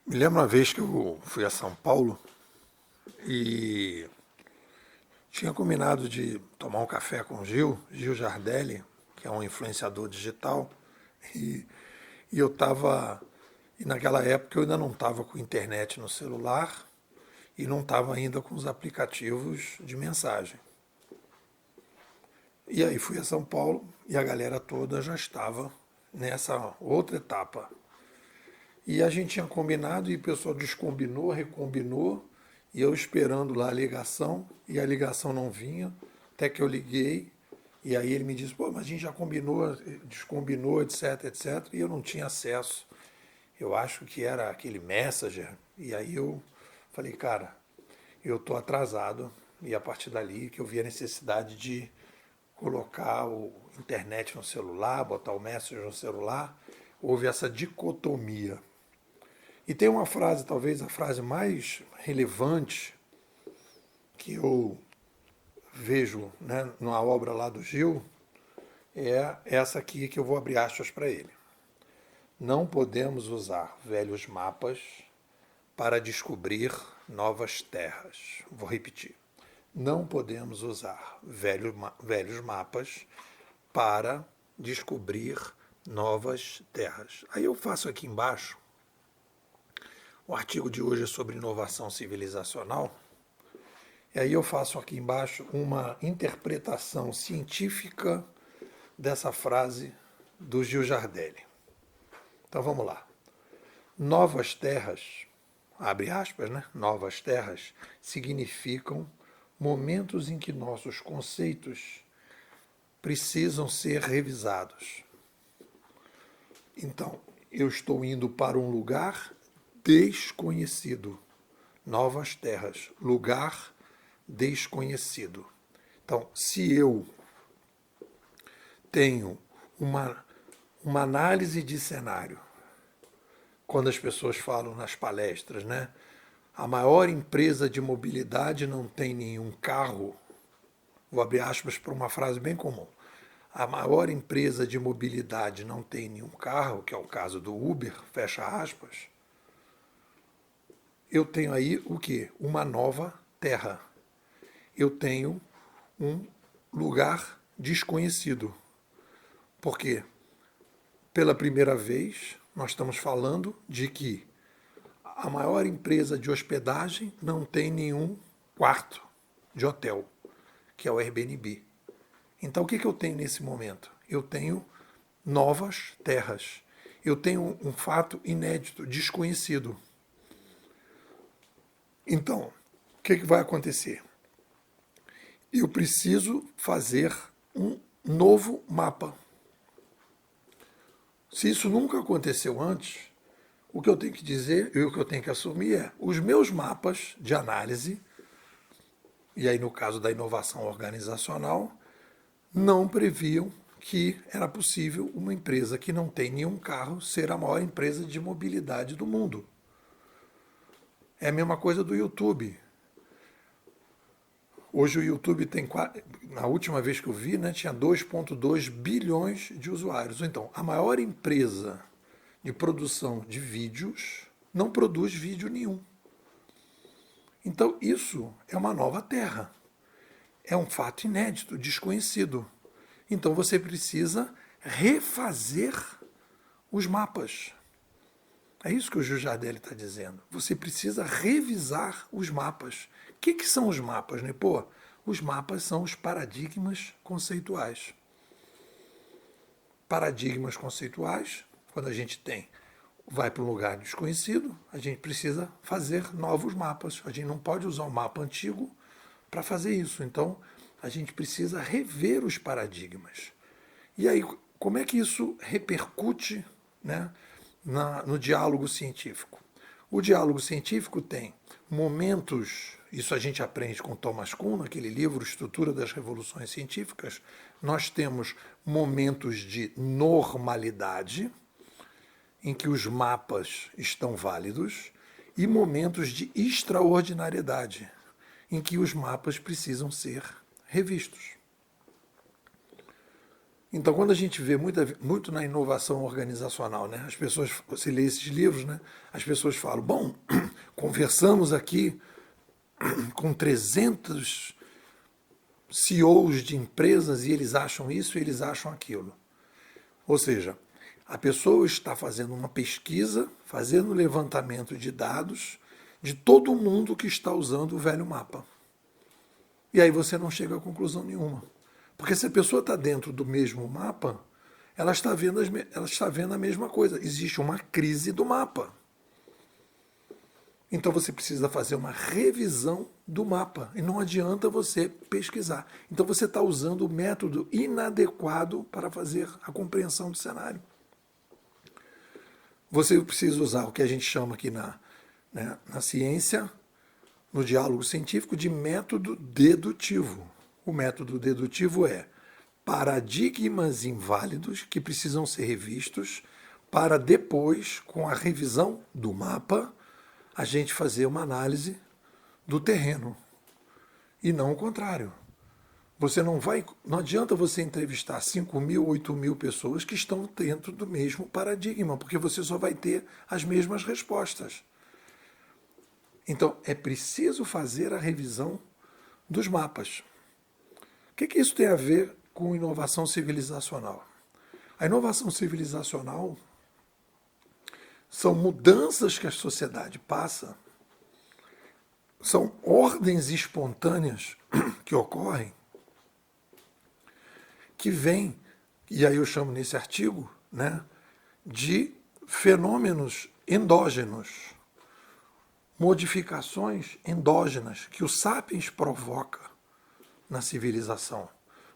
Me lembro uma vez que eu fui a São Paulo e tinha combinado de tomar um café com o Gil Jardelli, que é um influenciador digital, e, e eu estava. E naquela época eu ainda não estava com internet no celular e não estava ainda com os aplicativos de mensagem. E aí fui a São Paulo e a galera toda já estava nessa outra etapa. E a gente tinha combinado e o pessoal descombinou, recombinou, e eu esperando lá a ligação, e a ligação não vinha, até que eu liguei, e aí ele me disse, pô, mas a gente já combinou, descombinou, etc, etc, e eu não tinha acesso. Eu acho que era aquele Messenger, e aí eu falei, cara, eu estou atrasado, e a partir dali que eu vi a necessidade de colocar o internet no celular, botar o Messenger no celular, houve essa dicotomia. E tem uma frase, talvez a frase mais relevante que eu vejo, né, numa obra lá do Gil, é essa aqui que eu vou abrir aspas para ele. Não podemos usar velhos mapas para descobrir novas terras. Vou repetir. Não podemos usar velhos mapas para descobrir novas terras. Aí eu faço aqui embaixo. O artigo de hoje é sobre inovação civilizacional. E aí eu faço aqui embaixo uma interpretação científica dessa frase do Gil Jardelli. Então vamos lá. Novas terras, abre aspas, né? Novas terras significam momentos em que nossos conceitos precisam ser revisados. Então, eu estou indo para um lugar desconhecido. Novas terras, lugar desconhecido. Então, se eu tenho uma análise de cenário, quando as pessoas falam nas palestras, né? A maior empresa de mobilidade não tem nenhum carro. Vou abrir aspas para uma frase bem comum. A maior empresa de mobilidade não tem nenhum carro, que é o caso do Uber, fecha aspas. Eu tenho aí o quê? Uma nova terra. Eu tenho um lugar desconhecido. Porque, pela primeira vez, nós estamos falando de que a maior empresa de hospedagem não tem nenhum quarto de hotel, que é o Airbnb. Então, o que eu tenho nesse momento? Eu tenho novas terras. Eu tenho um fato inédito, desconhecido. Então, o que vai acontecer? Eu preciso fazer um novo mapa. Se isso nunca aconteceu antes, o que eu tenho que dizer e o que eu tenho que assumir é os meus mapas de análise, e aí no caso da inovação organizacional, não previam que era possível uma empresa que não tem nenhum carro ser a maior empresa de mobilidade do mundo. É a mesma coisa do YouTube. Hoje o YouTube tem, na última vez que eu vi, né, tinha 2,2 bilhões de usuários. Então, a maior empresa de produção de vídeos não produz vídeo nenhum. Então, isso é uma nova terra. É um fato inédito, desconhecido. Então, você precisa refazer os mapas. É isso que o Gil Jardelli está dizendo. Você precisa revisar os mapas. O que são os mapas, né? Pô, os mapas são os paradigmas conceituais. Paradigmas conceituais, quando a gente vai para um lugar desconhecido, a gente precisa fazer novos mapas. A gente não pode usar um mapa antigo para fazer isso. Então, a gente precisa rever os paradigmas. E aí, como é que isso repercute, né, no diálogo científico? O diálogo científico tem momentos, isso a gente aprende com Thomas Kuhn, naquele livro Estrutura das Revoluções Científicas, nós temos momentos de normalidade, em que os mapas estão válidos, e momentos de extraordinariedade, em que os mapas precisam ser revistos. Então, quando a gente vê muito na inovação organizacional, né, as pessoas, você lê esses livros, né, as pessoas falam, bom, conversamos aqui com 300 CEOs de empresas e eles acham isso e eles acham aquilo. Ou seja, a pessoa está fazendo uma pesquisa, fazendo um levantamento de dados de todo mundo que está usando o velho mapa. E aí você não chega a conclusão nenhuma. Porque se a pessoa está dentro do mesmo mapa, ela está vendo a mesma coisa. Existe uma crise do mapa. Então você precisa fazer uma revisão do mapa. E não adianta você pesquisar. Então você está usando o método inadequado para fazer a compreensão do cenário. Você precisa usar o que a gente chama aqui na ciência, no diálogo científico, de método dedutivo. O método dedutivo é paradigmas inválidos que precisam ser revistos para depois, com a revisão do mapa, a gente fazer uma análise do terreno. E não o contrário. Você não adianta você entrevistar 5.000, 8.000 pessoas que estão dentro do mesmo paradigma, porque você só vai ter as mesmas respostas. Então, é preciso fazer a revisão dos mapas. O que isso tem a ver com inovação civilizacional? A inovação civilizacional são mudanças que a sociedade passa, são ordens espontâneas que ocorrem, que vêm, e aí eu chamo nesse artigo, né, de fenômenos endógenos, modificações endógenas que o sapiens provoca na civilização.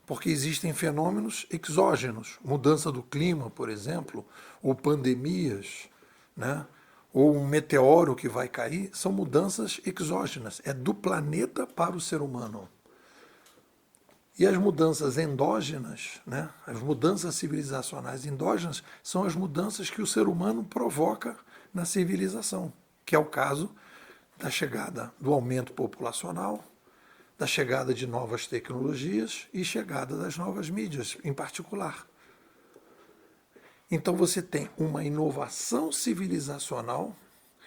Porque existem fenômenos exógenos, mudança do clima, por exemplo, ou pandemias, né? Ou um meteoro que vai cair, são mudanças exógenas, é do planeta para o ser humano. E as mudanças endógenas, né? As mudanças civilizacionais endógenas, são as mudanças que o ser humano provoca na civilização, que é o caso da chegada do aumento populacional, da chegada de novas tecnologias e chegada das novas mídias, em particular. Então você tem uma inovação civilizacional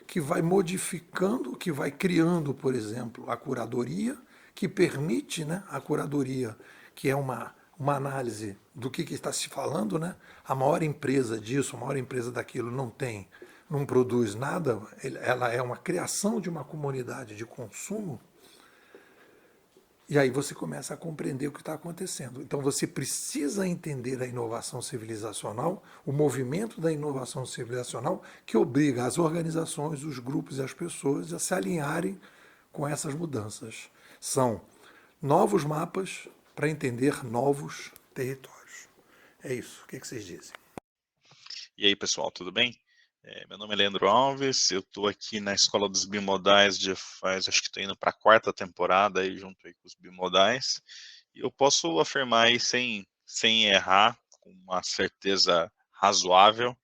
que vai modificando, que vai criando, por exemplo, a curadoria, que permite, né, a curadoria, que é uma análise do que está se falando, né? A maior empresa disso, a maior empresa daquilo não produz nada, ela é uma criação de uma comunidade de consumo. E aí você começa a compreender o que está acontecendo. Então você precisa entender a inovação civilizacional, o movimento da inovação civilizacional que obriga as organizações, os grupos e as pessoas a se alinharem com essas mudanças. São novos mapas para entender novos territórios. É isso. O que vocês dizem? E aí, pessoal, tudo bem? Meu nome é Leandro Alves, eu estou aqui na Escola dos Bimodais acho que estou indo para a 4ª temporada aí, junto aí com os bimodais, e eu posso afirmar aí sem errar, com uma certeza razoável,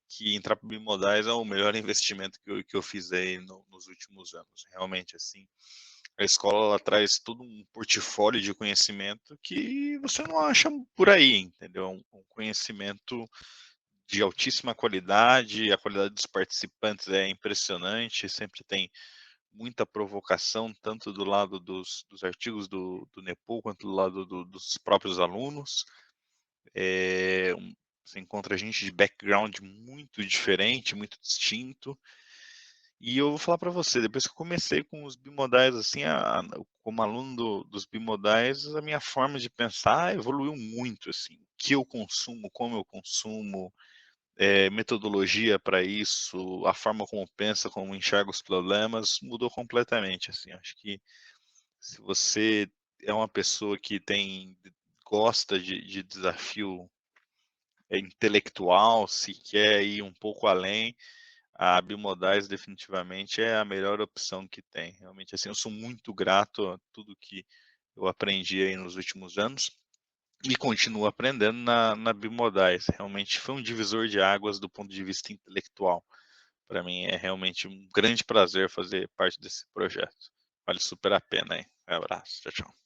que entrar para bimodais é o melhor investimento que eu fiz aí nos últimos anos. Realmente, assim, a escola ela traz todo um portfólio de conhecimento que você não acha por aí, entendeu? Um conhecimento de altíssima qualidade, a qualidade dos participantes é impressionante, sempre tem muita provocação, tanto do lado dos artigos do NEPOL, quanto do lado dos próprios alunos. Você encontra gente de background muito diferente, muito distinto. E eu vou falar para você, depois que eu comecei com os bimodais, assim, como aluno dos bimodais, a minha forma de pensar evoluiu muito, assim, o que eu consumo, como eu consumo, metodologia para isso, a forma como pensa, como enxerga os problemas, mudou completamente, assim. Acho que se você é uma pessoa que gosta de desafio intelectual, se quer ir um pouco além, a Bimodais definitivamente é a melhor opção que tem. Realmente, assim, eu sou muito grato a tudo que eu aprendi aí nos últimos anos e continuo aprendendo na Bimodais. Realmente foi um divisor de águas do ponto de vista intelectual. Para mim é realmente um grande prazer fazer parte desse projeto. Vale super a pena aí. Um abraço. Tchau, tchau.